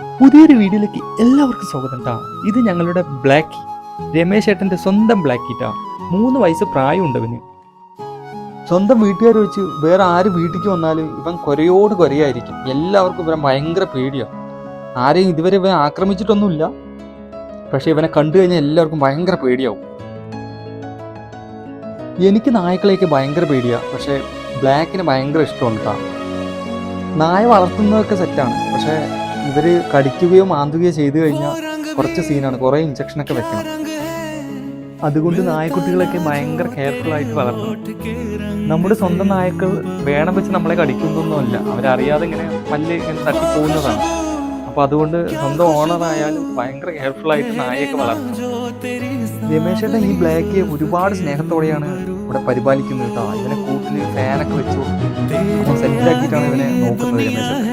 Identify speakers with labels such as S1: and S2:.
S1: പുതിയൊരു വീഡിയോയിലേക്ക് എല്ലാവർക്കും സ്വാഗതം ട്ടാ. ഇത് ഞങ്ങളുടെ ബ്ലാക്കി, രമേശ് ഏട്ടൻ്റെ സ്വന്തം ബ്ലാക്കി ട്ടാ. 3 വയസ്സ് പ്രായമുണ്ട് അവന്. സ്വന്തം വീട്ടുകാർ വെച്ച് വേറെ ആര് വീട്ടിലേക്ക് വന്നാലും ഇവൻ കൊരയോട് കൊരയായിരിക്കും. എല്ലാവർക്കും ഇവൻ ഭയങ്കര പേടിയാണ്. ആരെയും ഇതുവരെ ഇവൻ ആക്രമിച്ചിട്ടൊന്നുമില്ല, പക്ഷെ ഇവനെ കണ്ടു കഴിഞ്ഞാൽ എല്ലാവർക്കും ഭയങ്കര പേടിയാവും. എനിക്ക് നായ്ക്കളെയൊക്കെ ഭയങ്കര പേടിയാണ്, പക്ഷേ ബ്ലാക്കിന് ഭയങ്കര ഇഷ്ടമാണ് ട്ടാ. നായ വളർത്തുന്നതൊക്കെ സെറ്റാണ്, പക്ഷേ ഇവർ കടിക്കുകയോ മാന്തുകയോ ചെയ്തു കഴിഞ്ഞാൽ കുറച്ച് സീനാണ്, കുറേ ഇഞ്ചക്ഷനൊക്കെ വെക്കണം. അതുകൊണ്ട് നായക്കുട്ടികളൊക്കെ ഭയങ്കര കെയർഫുള്ളായിട്ട് വളർത്തണം. നമ്മുടെ സ്വന്തം നായക്കൾ വേണം വെച്ച് നമ്മളെ കടിക്കുന്നൊന്നുമല്ല, അവരറിയാതെ ഇങ്ങനെ പല്ല് ഇങ്ങനെ തട്ടി പോകുന്നതാണ്. അപ്പോൾ അതുകൊണ്ട് സ്വന്തം ഓണറായാലും ഭയങ്കര കെയർഫുള്ളായിട്ട് നായയൊക്കെ വളർത്തണം. രമേശേട്ടൻ ഈ ബ്ലാക്കിയെ ഒരുപാട് സ്നേഹത്തോടെയാണ് ഇവിടെ പരിപാലിക്കുന്നത് കേട്ടോ. ഇവനെ കൂട്ടിന് ഫാനൊക്കെ വെച്ചു സെറ്റാക്കിയിട്ടാണ് ഇവനെ നോക്കുന്നത് രമേശേട്ടൻ.